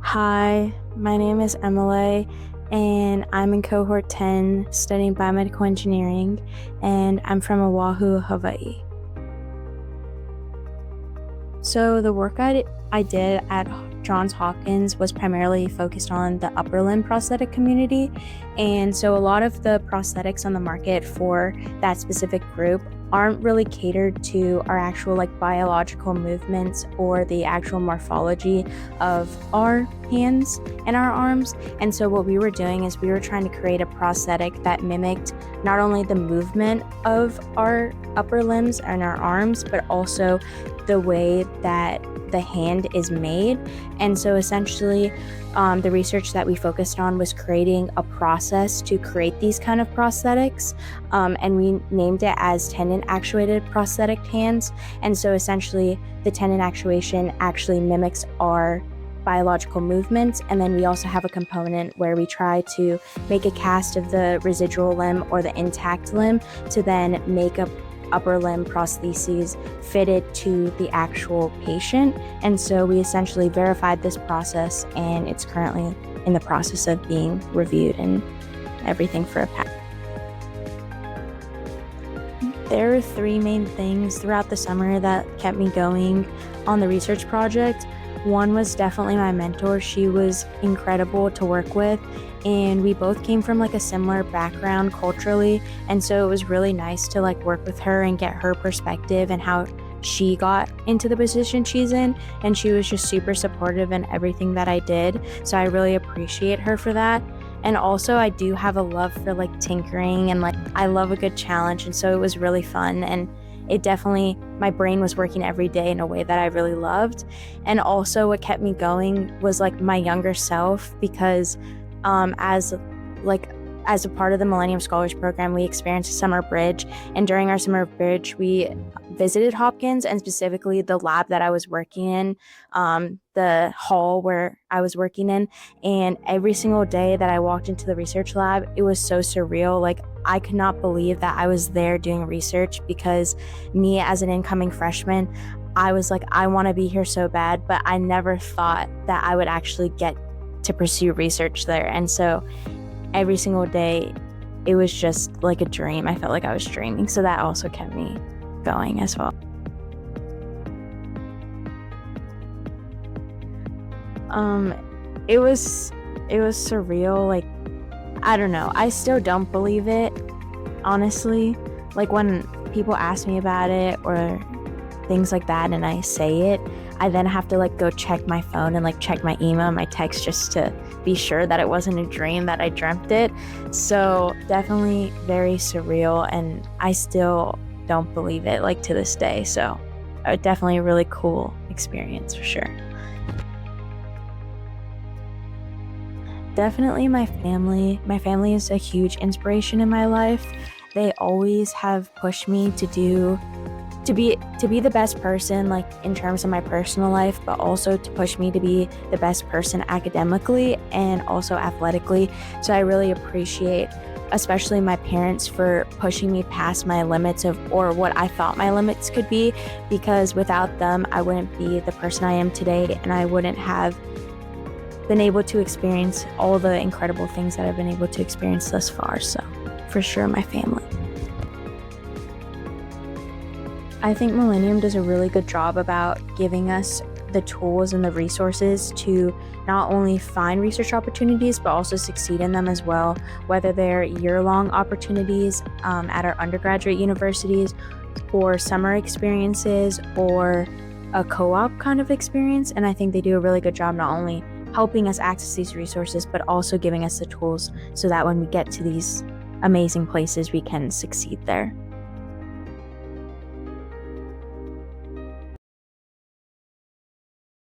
Hi, my name is Emmaleigh, and I'm in cohort 10 studying biomedical engineering, and I'm from Oahu, Hawaii. So the work I did at Johns Hopkins was primarily focused on the upper limb prosthetic community. And so a lot of the prosthetics on the market for that specific group aren't really catered to our actual biological movements or the actual morphology of our hands and our arms. And so what we were doing is we were trying to create a prosthetic that mimicked not only the movement of our upper limbs and our arms, but also the way that the hand is made. And so essentially, the research that we focused on was creating a process to create these kind of prosthetics, and we named it as tendon actuated prosthetic hands. And so essentially, the tendon actuation actually mimics our biological movements, and then we also have a component where we try to make a cast of the residual limb or the intact limb to then make a upper limb prostheses fitted to the actual patient. And so we essentially verified this process, and it's currently in the process of being reviewed and everything for a patent. There are three main things throughout the summer that kept me going on the research project. One was definitely my mentor. She was incredible to work with, and we both came from a similar background culturally, and so it was really nice to work with her and get her perspective and how she got into the position she's in. And she was just super supportive in everything that I did, so I really appreciate her for that. And also I do have a love for tinkering, and I love a good challenge, and so it was really fun, and it definitely, my brain was working every day in a way that I really loved. And also what kept me going was my younger self, because as a part of the Millennium Scholars program, we experienced a summer bridge, and during our summer bridge, we visited Hopkins, and specifically the lab that I was working in, the hall where I was working in. And every single day that I walked into the research lab, it was so surreal. I could not believe that I was there doing research, because me as an incoming freshman, I was I want to be here so bad, but I never thought that I would actually get to pursue research there. And so every single day, it was just a dream. I felt like I was dreaming. So that also kept me going as well. It was surreal. I don't know. I still don't believe it, honestly. When people ask me about it or things like that and I say it, I then have to go check my phone and check my email and my text just to be sure that it wasn't a dream, that I dreamt it. So definitely very surreal, and I still don't believe it to this day. So definitely a really cool experience for sure. Definitely my family. My family is a huge inspiration in my life. They always have pushed me to be the best person, in terms of my personal life, but also to push me to be the best person academically and also athletically. So I really appreciate especially my parents for pushing me past my limits or what I thought my limits could be, because without them, I wouldn't be the person I am today, and I wouldn't have been able to experience all the incredible things that I've been able to experience thus far. So for sure, my family. I think Millennium does a really good job about giving us the tools and the resources to not only find research opportunities, but also succeed in them as well, whether they're year-long opportunities at our undergraduate universities, or summer experiences, or a co-op kind of experience. And I think they do a really good job not only helping us access these resources, but also giving us the tools so that when we get to these amazing places, we can succeed there.